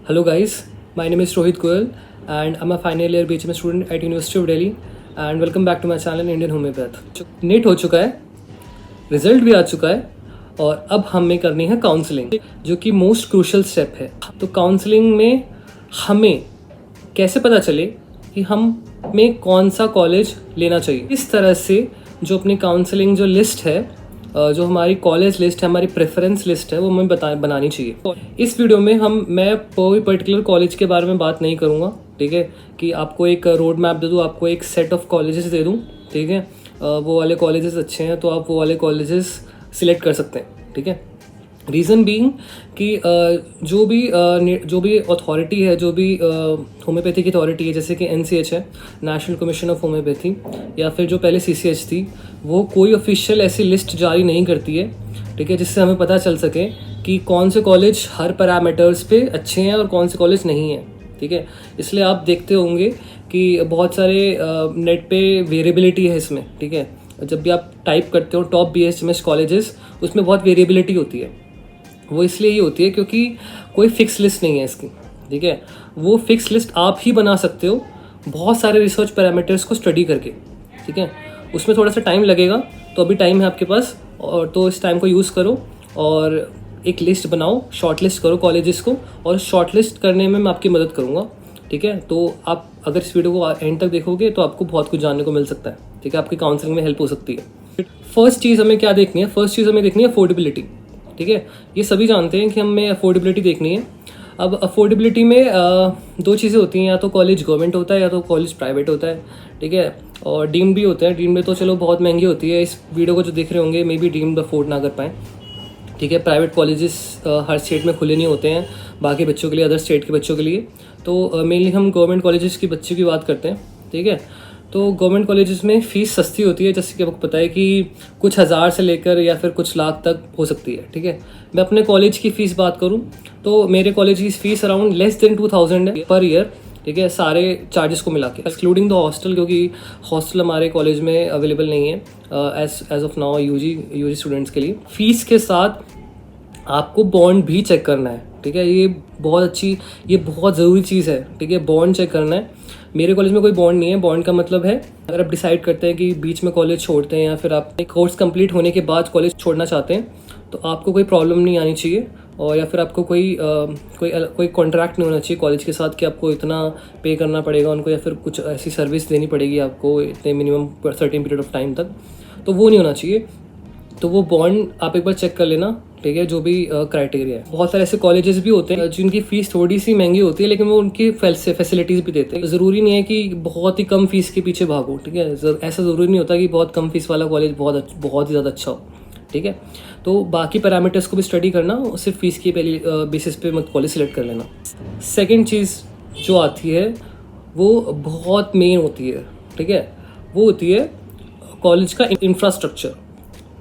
Hello guys, my name is Rohit Goyal and I'm a final year BHMS student at University of Delhi and welcome back to my channel Indian Homeopath. NEET हो चुका है, result भी आ चुका है और अब हमें करनी है काउंसलिंग जो कि मोस्ट क्रूशियल स्टेप है। तो काउंसलिंग में हमें कैसे पता चले कि हमें कौन सा कॉलेज लेना चाहिए, इस तरह से जो अपनी काउंसलिंग जो लिस्ट है, जो हमारी कॉलेज लिस्ट है, हमारी प्रेफरेंस लिस्ट है, वो हमें बनानी चाहिए। इस वीडियो में मैं कोई पर्टिकुलर कॉलेज के बारे में बात नहीं करूँगा, ठीक है, कि आपको एक रोड मैप दे दूँ, आपको एक सेट ऑफ कॉलेजेस दे दूँ, ठीक है, वो वाले कॉलेजेस अच्छे हैं तो आप वो वाले कॉलेजेस सिलेक्ट कर सकते हैं, ठीक है। रीज़न बीइंग कि जो भी अथॉरिटी है, जो भी होम्योपैथी की अथॉरिटी है, जैसे कि NCH है, नेशनल कमीशन ऑफ होम्योपैथी, या फिर जो पहले CCH थी, वो कोई ऑफिशियल ऐसी लिस्ट जारी नहीं करती है, ठीक है, जिससे हमें पता चल सके कि कौन से कॉलेज हर पैरामीटर्स पे अच्छे हैं और कौन से कॉलेज नहीं हैं, ठीक है। इसलिए आप देखते होंगे कि बहुत सारे नेट पे वेरिएबिलिटी है इसमें, ठीक है। जब भी आप टाइप करते हो टॉप BHMS कॉलेजेस, उसमें बहुत वेरिएबिलिटी होती है। वो इसलिए ही होती है क्योंकि कोई फिक्स लिस्ट नहीं है इसकी, ठीक है। वो फिक्स लिस्ट आप ही बना सकते हो बहुत सारे रिसर्च पैरामीटर्स को स्टडी करके, ठीक है। उसमें थोड़ा सा टाइम लगेगा, तो अभी टाइम है आपके पास, और तो इस टाइम को यूज़ करो और एक लिस्ट बनाओ, शॉर्ट लिस्ट करो कॉलेजेस को, और शॉर्ट लिस्ट करने में मैं आपकी मदद करूँगा, ठीक है। तो आप अगर इस वीडियो को एंड तक देखोगे तो आपको बहुत कुछ जानने को मिल सकता है, ठीक है, आपकी काउंसलिंग में हेल्प हो सकती है। फर्स्ट चीज़ हमें क्या देखनी है? फर्स्ट चीज़ हमें देखनी है अफोर्डेबिलिटी, ठीक है। ये सभी जानते हैं कि हमें अफोर्डेबिलिटी देखनी है। अब अफोर्डेबिलिटी में दो चीज़ें होती हैं, या तो कॉलेज गवर्नमेंट होता है या तो कॉलेज प्राइवेट होता है, ठीक है, और डीम्ड भी होता है। डीम्ड में तो चलो बहुत महंगी होती है, इस वीडियो को जो देख रहे होंगे मे बी डीम्ड अफोर्ड ना कर पाएँ, ठीक है। प्राइवेट कॉलेजेस हर स्टेट में खुले नहीं होते हैं बाकी बच्चों के लिए, अदर स्टेट के बच्चों के लिए। तो मेनली हम गवर्नमेंट कॉलेजेस की बच्चों की बात करते हैं, ठीक है। तो गवर्नमेंट कॉलेजेस में फ़ीस सस्ती होती है, जैसे कि आपको पता है कि कुछ हज़ार से लेकर या फिर कुछ लाख तक हो सकती है, ठीक है। मैं अपने कॉलेज की फ़ीस बात करूं तो मेरे कॉलेज की फ़ीस अराउंड लेस देन 2000 है पर ईयर, ठीक है, सारे चार्जेस को मिला के, एक्सक्लूडिंग द हॉस्टल, क्योंकि हॉस्टल हमारे कॉलेज में अवेलेबल नहीं है as of now UG students के लिए। फ़ीस के साथ आपको बॉन्ड भी चेक करना है, ठीक है। ये बहुत ज़रूरी चीज़ है, ठीक है, बॉन्ड चेक करना है। मेरे कॉलेज में कोई बॉन्ड नहीं है। बॉन्ड का मतलब है अगर आप डिसाइड करते हैं कि बीच में कॉलेज छोड़ते हैं या फिर आप कोर्स कंप्लीट होने के बाद कॉलेज छोड़ना चाहते हैं, तो आपको कोई प्रॉब्लम नहीं आनी चाहिए, और या फिर आपको कोई कॉन्ट्रैक्ट नहीं होना चाहिए कॉलेज के साथ कि आपको इतना पे करना पड़ेगा उनको, या फिर कुछ ऐसी सर्विस देनी पड़ेगी आपको इतने minimum certain period of time तक, तो वो नहीं होना चाहिए। तो वो बॉन्ड आप एक बार चेक कर लेना, ठीक है, जो भी क्राइटेरिया है। बहुत सारे ऐसे कॉलेजेस भी होते हैं जिनकी फ़ीस थोड़ी सी महंगी होती है, लेकिन वो उनकी फैसिलिटीज़ भी देते हैं। ज़रूरी नहीं है कि बहुत ही कम फीस के पीछे भागो, ठीक है। ऐसा ज़रूरी नहीं होता कि बहुत कम फीस वाला कॉलेज बहुत ही ज़्यादा अच्छा हो, ठीक है। तो बाकी पैरामीटर्स को भी स्टडी करना, सिर्फ फीस की पहली बेसिस पे मत कॉलेज सेलेक्ट कर लेना। सेकेंड चीज़ जो आती है वो बहुत मेन होती है, ठीक है, वो होती है कॉलेज का इंफ्रास्ट्रक्चर,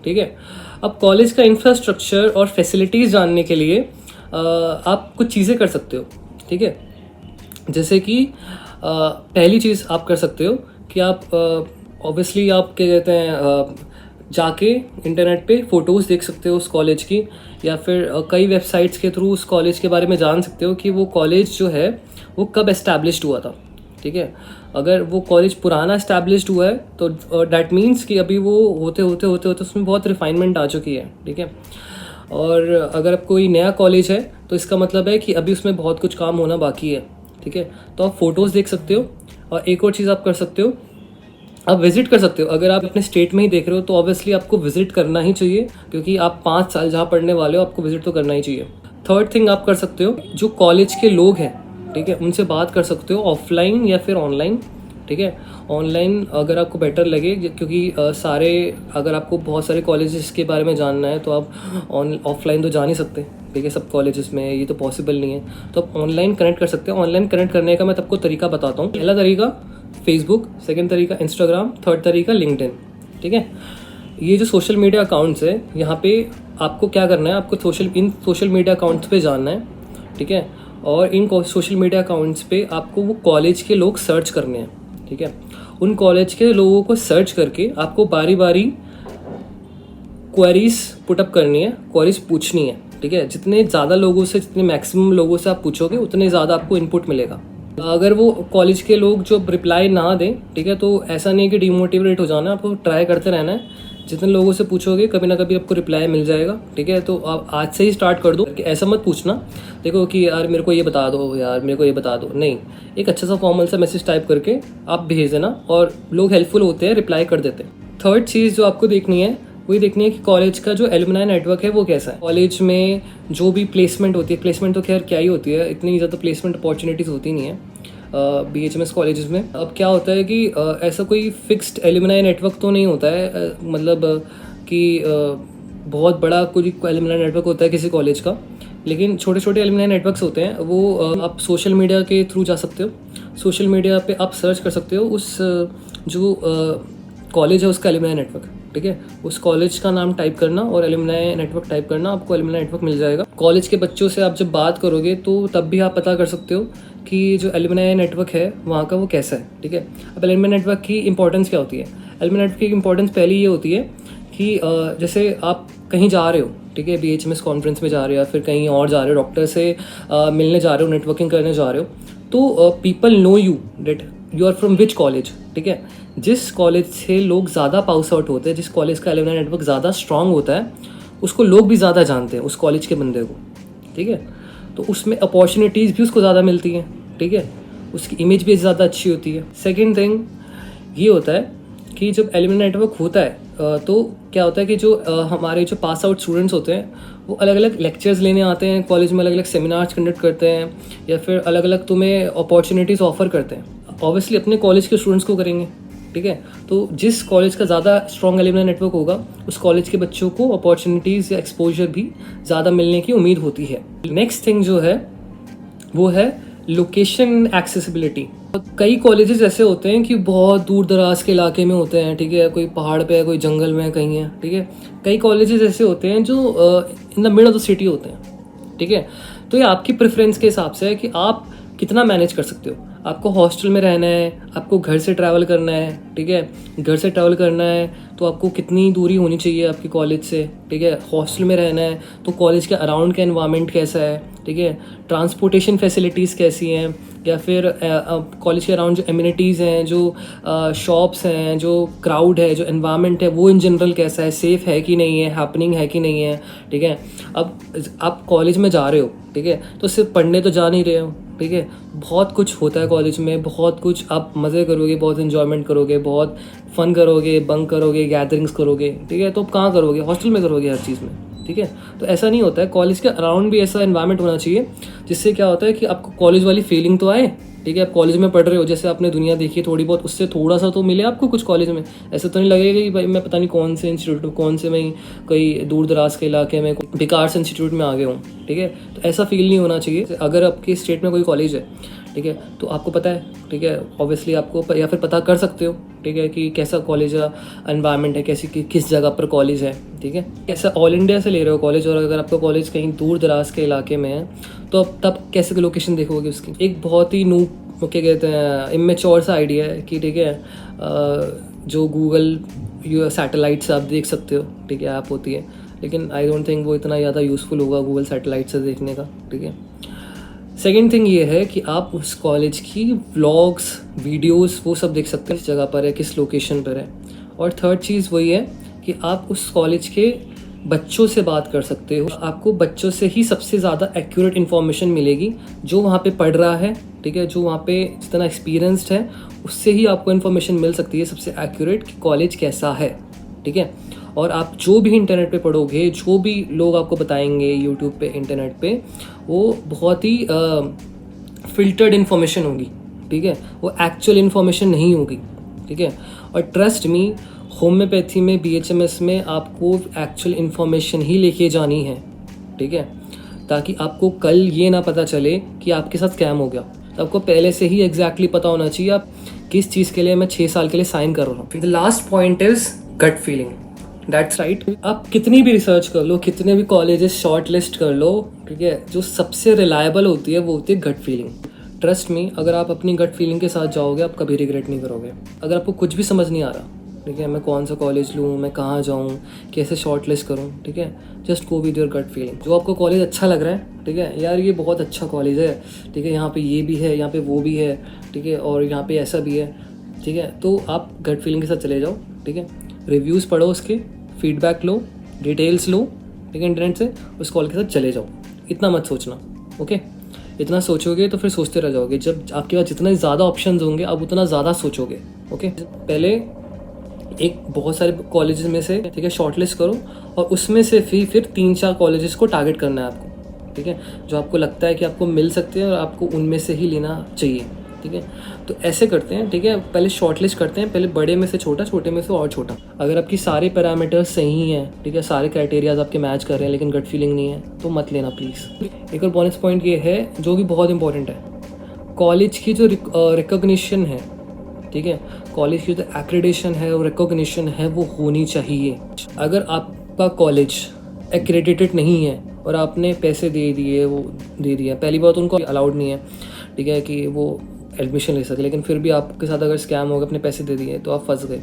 ठीक है। अब कॉलेज का इंफ्रास्ट्रक्चर और फैसिलिटीज़ जानने के लिए आप कुछ चीज़ें कर सकते हो, ठीक है। जैसे कि पहली चीज़ आप कर सकते हो कि आप ऑब्वियसली आप क्या कहते हैं, जाके इंटरनेट पे फ़ोटोज़ देख सकते हो उस कॉलेज की, या फिर कई वेबसाइट्स के थ्रू उस कॉलेज के बारे में जान सकते हो कि वो कॉलेज जो है वो कब एस्टैब्लिश्ड हुआ था, ठीक है। अगर वो कॉलेज पुराना एस्टैब्लिश्ड हुआ है तो डैट मीन्स कि अभी वो होते उसमें बहुत रिफाइनमेंट आ चुकी है, ठीक है। और अगर कोई नया कॉलेज है तो इसका मतलब है कि अभी उसमें बहुत कुछ काम होना बाकी है, ठीक है। तो आप फ़ोटोज़ देख सकते हो, और एक और चीज़ आप कर सकते हो, आप विज़िट कर सकते हो। अगर आप अपने स्टेट में ही देख रहे हो तो ऑब्वियसली आपको विज़िट करना ही चाहिए, क्योंकि आप 5 साल जहाँ पढ़ने वाले हो आपको विज़िट तो करना ही चाहिए। थर्ड थिंग आप कर सकते हो, जो कॉलेज के लोग हैं, ठीक है, उनसे बात कर सकते हो ऑफलाइन या फिर ऑनलाइन, ठीक है। ऑनलाइन अगर आपको बेटर लगे, क्योंकि अगर आपको बहुत सारे कॉलेजेस के बारे में जानना है तो आप ऑफलाइन तो जा नहीं सकते, ठीक है, सब कॉलेजेस में ये तो पॉसिबल नहीं है, तो आप ऑनलाइन कनेक्ट कर सकते हो। ऑनलाइन कनेक्ट करने का मैं आपको तरीका बताता हूँ। पहला तरीका फेसबुक, सेकेंड तरीका इंस्टाग्राम, थर्ड तरीका लिंक्डइन, ठीक है। ये जो सोशल मीडिया अकाउंट्स है, यहाँ पे आपको क्या करना है, आपको इन सोशल मीडिया अकाउंट्स पे जानना है, ठीक है, और इन सोशल मीडिया अकाउंट्स पे आपको वो कॉलेज के लोग सर्च करने हैं, ठीक है। उन कॉलेज के लोगों को सर्च करके आपको बारी बारी क्वेरीज पुटअप करनी है, क्वेरीज पूछनी है, ठीक है, जितने ज़्यादा लोगों से, जितने मैक्सिमम लोगों से आप पूछोगे उतने ज़्यादा आपको इनपुट मिलेगा। अगर वो कॉलेज के लोग जो रिप्लाई ना दें, ठीक है, तो ऐसा नहीं है कि डिमोटिवेट हो जाना, आपको ट्राई करते रहना है। जितने लोगों से पूछोगे कभी ना कभी आपको रिप्लाई मिल जाएगा, ठीक है। तो आप आज से ही स्टार्ट कर दो कि ऐसा मत पूछना देखो कि यार मेरे को ये बता दो, यार मेरे को ये बता दो, नहीं, एक अच्छा सा फॉर्मल सा मैसेज टाइप करके आप भेज देना और लोग हेल्पफुल होते हैं, रिप्लाई कर देते हैं। थर्ड चीज़ जो आपको देखनी है वही देखनी है कि कॉलेज का जो एलुमनाई नेटवर्क है वो कैसा है। कॉलेज में जो भी प्लेसमेंट होती है, प्लेसमेंट तो खैर क्या ही होती है, इतनी ज़्यादा प्लेसमेंट अपॉर्चुनिटीज़ होती नहीं है BHMS कॉलेजेस में। अब क्या होता है कि ऐसा कोई फिक्स्ड एलुमनाई नेटवर्क तो नहीं होता है, मतलब कि बहुत बड़ा कोई एलुमनाई नेटवर्क होता है किसी कॉलेज का, लेकिन छोटे छोटे एलुमनाई नेटवर्क्स होते हैं। वो आप सोशल मीडिया के थ्रू जा सकते हो, सोशल मीडिया पे आप सर्च कर सकते हो उस जो कॉलेज है उसका एलुमनाई नेटवर्क, ठीक है, उस कॉलेज का नाम टाइप करना और एलुमनाई नेटवर्क टाइप करना, आपको एलुमनाई नेटवर्क मिल जाएगा। कॉलेज के बच्चों से आप जब बात करोगे तो तब भी आप पता कर सकते हो कि जो एलुमनाई नेटवर्क है वहाँ का वो कैसा है, ठीक है। अब एलुमनाई नेटवर्क की इंपॉर्टेंस क्या होती है? एलुमनाई नेटवर्क की इंपॉर्टेंस पहले ये होती है कि जैसे आप कहीं जा रहे हो, ठीक है, BHMS कॉन्फ्रेंस में जा रहे हो या फिर कहीं और जा रहे हो, डॉक्टर से मिलने जा रहे हो, नेटवर्किंग करने जा रहे हो, तो people know you that you are from which college, ठीक है। जिस कॉलेज से लोग ज़्यादा पास आउट होते हैं, जिस कॉलेज का एलुमनाई नेटवर्क ज़्यादा स्ट्रांग होता है, उसको लोग भी ज़्यादा जानते हैं, उस कॉलेज के बंदे को, ठीक है। तो उसमें अपॉर्चुनिटीज़ भी उसको ज़्यादा मिलती हैं, ठीक है, उसकी इमेज भी ज़्यादा अच्छी होती है। सेकेंड थिंग ये होता है कि जब एलुमनाई नेटवर्क होता है तो क्या होता है कि जो हमारे जो पास आउट स्टूडेंट्स होते हैं वो अलग अलग लेक्चर्स लेने आते हैं कॉलेज में, अलग अलग सेमिनार्स कंडक्ट करते हैं या फिर अलग अलग तुम्हें अपॉर्चुनिटीज़ ऑफर करते हैं। ऑब्वियसली अपने कॉलेज के स्टूडेंट्स को करेंगे, ठीक है। तो जिस कॉलेज का ज़्यादा स्ट्रॉन्ग एलुमनाई नेटवर्क होगा उस कॉलेज के बच्चों को अपॉर्चुनिटीज़ या एक्सपोजर भी ज़्यादा मिलने की उम्मीद होती है। नेक्स्ट थिंग जो है वो है लोकेशन एक्सेसिबिलिटी। कई कॉलेजेस ऐसे होते हैं कि बहुत दूर दराज के इलाके में होते हैं, ठीक है, कोई पहाड़ पे है, कोई जंगल में है, कहीं है, ठीक है। कई कॉलेजेस ऐसे होते हैं जो in the mid of the city होते हैं, ठीक है। तो ये आपकी प्रेफरेंस के हिसाब से है कि आप कितना मैनेज कर सकते हो। आपको हॉस्टल में रहना है, आपको घर से ट्रैवल करना है, ठीक है, घर से ट्रैवल करना है तो आपको कितनी दूरी होनी चाहिए आपके कॉलेज से, ठीक है। हॉस्टल में रहना है तो कॉलेज के अराउंड का एनवायरनमेंट कैसा है, ठीक है, ट्रांसपोर्टेशन फैसिलिटीज़ कैसी हैं, या फिर कॉलेज के अराउंड जो एमिनिटीज़ हैं, जो शॉप्स हैं, जो क्राउड है, जो एनवायरनमेंट है वो इन जनरल कैसा है, सेफ़ है कि नहीं है, हैपनिंग है कि नहीं है, ठीक है। अब आप कॉलेज में जा रहे हो, ठीक है, तो सिर्फ पढ़ने तो जा नहीं रहे हो, ठीक है, बहुत कुछ होता है कॉलेज में, बहुत कुछ आप मज़े करोगे, बहुत इन्जॉयमेंट करोगे, बहुत फ़न करोगे, बंक करोगे, गैदरिंग्स करोगे, ठीक है। तो आप कहाँ करोगे? हॉस्टल में करोगे हर चीज़ में, ठीक है। तो ऐसा नहीं होता है, कॉलेज के अराउंड भी ऐसा एनवायरनमेंट होना चाहिए जिससे क्या होता है कि आपको कॉलेज वाली फीलिंग तो आए, ठीक है। आप कॉलेज में पढ़ रहे हो, जैसे आपने दुनिया देखी है थोड़ी बहुत, उससे थोड़ा सा तो मिले आपको कुछ कॉलेज में। ऐसा तो नहीं लगेगा कि भाई मैं पता नहीं कौन से इंस्टीट्यूट, कौन से मैं कोई दूर दराज के इलाके में बेकार से इंस्टीट्यूट में आ गया हूँ, ठीक है। तो ऐसा फील नहीं होना चाहिए। अगर आपके स्टेट में कोई कॉलेज है, ठीक है, तो आपको पता है, ठीक है, ऑब्वियसली आपको या फिर पता कर सकते हो, ठीक है, कि कैसा कॉलेज का एनवायरनमेंट है, कैसी किस जगह पर कॉलेज है, ठीक है। ऐसा ऑल इंडिया से ले रहे हो कॉलेज, और अगर आपका कॉलेज कहीं दूर दराज के इलाके में है तो तब कैसे लोकेशन देखोगे उसकी। एक बहुत ही क्या कहते हैं, इमेच्योर सा आइडिया है कि, ठीक है, जो गूगल सैटेलाइट से आप देख सकते हो, ठीक है, ऐप होती है, लेकिन आई डोंट थिंक वो इतना ज़्यादा यूज़फुल होगा गूगल सैटेलाइट से देखने का, ठीक है। सेकेंड थिंग ये है कि आप उस कॉलेज की व्लॉग्स, वीडियोस वो सब देख सकते हैं, किस जगह पर है, किस लोकेशन पर है। और थर्ड चीज़ वही है कि आप उस कॉलेज के बच्चों से बात कर सकते हो। आपको बच्चों से ही सबसे ज़्यादा एक्यूरेट इन्फॉर्मेशन मिलेगी, जो वहाँ पे पढ़ रहा है, ठीक है, जो वहाँ पे जितना एक्सपीरियंस्ड है उससे ही आपको इन्फॉर्मेशन मिल सकती है सबसे एक्यूरेट कि कॉलेज कैसा है, ठीक है। और आप जो भी इंटरनेट पे पढ़ोगे, जो भी लोग आपको बताएंगे यूट्यूब पे, इंटरनेट पे, वो बहुत ही फिल्टर्ड इन्फॉर्मेशन होगी, ठीक है, वो एक्चुअल इन्फॉर्मेशन नहीं होगी, ठीक है। और ट्रस्ट मी, होम्योपैथी में, BHMS में आपको एक्चुअल इन्फॉर्मेशन ही लेके जानी है, ठीक है, ताकि आपको कल ये ना पता चले कि आपके साथ स्कैम हो गया। तो आपको पहले से ही एग्जैक्टली पता होना चाहिए आप किस चीज़ के लिए मैं 6 साल के लिए साइन कर रहा हूँ। The last point is gut feeling. That's right. आप कितनी भी रिसर्च कर लो, कितने भी कॉलेजेस शॉर्ट लिस्ट कर लो, ठीक है, जो सबसे रिलायबल होती है वो होती है गट फीलिंग। ट्रस्ट मी, अगर आप अपनी गट फीलिंग के साथ जाओगे आप कभी रिग्रेट नहीं करोगे। अगर आपको कुछ भी समझ नहीं आ रहा, ठीक है, मैं कौन सा कॉलेज लूँ, मैं कहाँ जाऊँ, कैसे शॉर्ट लिस्ट करूँ, ठीक है। Just go with your gut feeling. जो आपको कॉलेज अच्छा लग रहा है, ठीक है, यार ये बहुत अच्छा कॉलेज है, ठीक है, यहाँ पे ये भी है, यहाँ पे वो भी है, ठीक है, और यहाँ पे ऐसा भी है, ठीक है, तो आप गट फीलिंग के साथ चले जाओ, ठीक है। रिव्यूज़ पढ़ो, उसके फीडबैक लो, डिटेल्स लो, ठीक है, इंटरनेट से, उस कॉलेज के साथ चले जाओ। इतना मत सोचना, ओके। इतना सोचोगे तो फिर सोचते रह जाओगे। जब आपके पास जितने ज़्यादा ऑप्शंस होंगे आप उतना ज़्यादा सोचोगे, ओके। पहले एक बहुत सारे कॉलेजेस में से, ठीक है, शॉर्टलिस्ट करो और उसमें से फिर 3-4 कॉलेजेस को टारगेट करना है आपको, ठीक है, जो आपको लगता है कि आपको मिल सकते हैं और आपको उनमें से ही लेना चाहिए, ठीक है। तो ऐसे करते हैं, ठीक है, पहले शॉर्टलिस्ट करते हैं, पहले बड़े में से छोटा, छोटे में से और छोटा। अगर आपकी सारे पैरामीटर्स सही हैं, ठीक है, सारे क्राइटेरियाज आपके मैच कर रहे हैं लेकिन गट फीलिंग नहीं है, तो मत लेना प्लीज़। एक और बोनस पॉइंट ये है जो कि बहुत इंपॉर्टेंट है, कॉलेज की जो रिकॉग्निशन है, ठीक है, कॉलेज की जो एक्रेडिटेशन है और रिकॉग्निशन है वो होनी चाहिए। अगर आपका कॉलेज एक्रेडिटेड नहीं है और आपने पैसे दे दिए, वो दे दिया, पहली बात उनको अलाउड नहीं है, ठीक है, कि वो एडमिशन ले सके, लेकिन फिर भी आपके साथ अगर स्कैम हो गया, अपने पैसे दे दिए, तो आप फंस गए।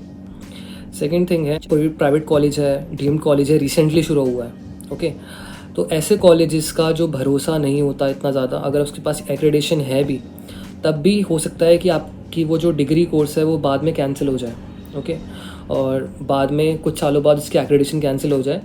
सेकेंड थिंग है, कोई प्राइवेट कॉलेज है, डीम्ड कॉलेज है, रिसेंटली शुरू हुआ है, ओके, तो ऐसे कॉलेजेस का जो भरोसा नहीं होता इतना ज़्यादा, अगर उसके पास एक्रेडिटेशन है भी, तब भी हो सकता है कि आपकी वो जो डिग्री कोर्स है वो बाद में कैंसिल हो जाए, ओके, और बाद में कुछ सालों बाद उसकी एक्रेडिटेशन कैंसिल हो जाए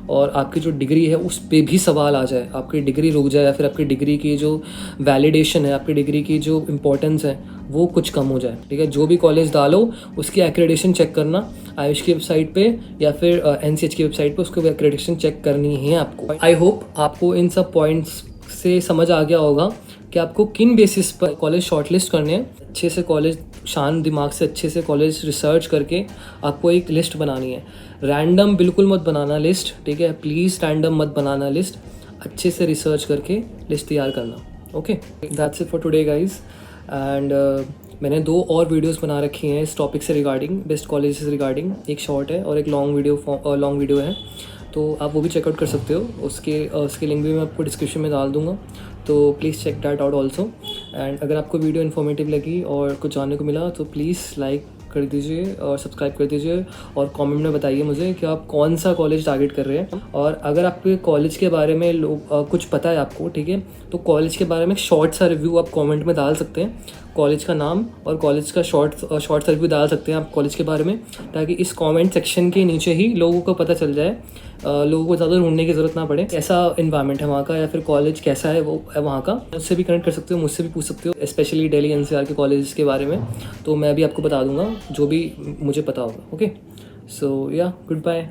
और आपकी जो डिग्री है उस पे भी सवाल आ जाए, आपकी डिग्री रुक जाए, या फिर आपकी डिग्री की जो वैलिडेशन है, आपकी डिग्री की जो इम्पोर्टेंस है वो कुछ कम हो जाए, ठीक है। जो भी कॉलेज डालो उसकी एक्रेडिटेशन चेक करना, आयुष की वेबसाइट पे या फिर NCH की वेबसाइट पे उसको एक्रेडिटेशन चेक करनी है आपको। आई होप आपको इन सब पॉइंट्स से समझ आ गया होगा कि आपको किन बेसिस पर कॉलेज शॉर्टलिस्ट करने हैं। अच्छे से कॉलेज, शांत दिमाग से अच्छे से कॉलेज रिसर्च करके आपको एक लिस्ट बनानी है। रैंडम बिल्कुल मत बनाना लिस्ट, ठीक है, प्लीज़ रैंडम मत बनाना लिस्ट, अच्छे से रिसर्च करके लिस्ट तैयार करना, okay. That's it for today guys. And मैंने 2 और वीडियोस बना रखी हैं इस टॉपिक से रिगार्डिंग, बेस्ट कॉलेज से रिगार्डिंग। एक शॉर्ट है और एक लॉन्ग वीडियो है, तो आप वो भी चेकआउट कर सकते हो। उसके लिंक भी मैं आपको डिस्क्रिप्शन में डाल दूँगा, तो please check that out also. And अगर आपको वीडियो इन्फॉर्मेटिव लगी और कुछ जानने को मिला तो प्लीज़ लाइक कर दीजिए और सब्सक्राइब कर दीजिए और कमेंट में बताइए मुझे कि आप कौन सा कॉलेज टारगेट कर रहे हैं। और अगर आपके कॉलेज के बारे में कुछ पता है आपको, ठीक है, तो कॉलेज के बारे में एक शॉर्ट सा रिव्यू आप कमेंट में डाल सकते हैं, कॉलेज का नाम और कॉलेज का शॉर्ट सा रिव्यू डाल सकते हैं आप कॉलेज के बारे में, ताकि इस कमेंट सेक्शन के नीचे ही लोगों को पता चल जाए, लोगों को ज़्यादा ढूंढने की ज़रूरत ना पड़े कैसा इन्वायरमेंट है वहाँ का या फिर कॉलेज कैसा है वो है वहाँ का। मुझसे भी कनेक्ट कर सकते हो, मुझसे भी पूछ सकते हो, स्पेशली दिल्ली NCR के कॉलेज के बारे में, तो मैं भी आपको बता दूंगा जो भी मुझे पता होगा, ओके। सो या गुड बाय।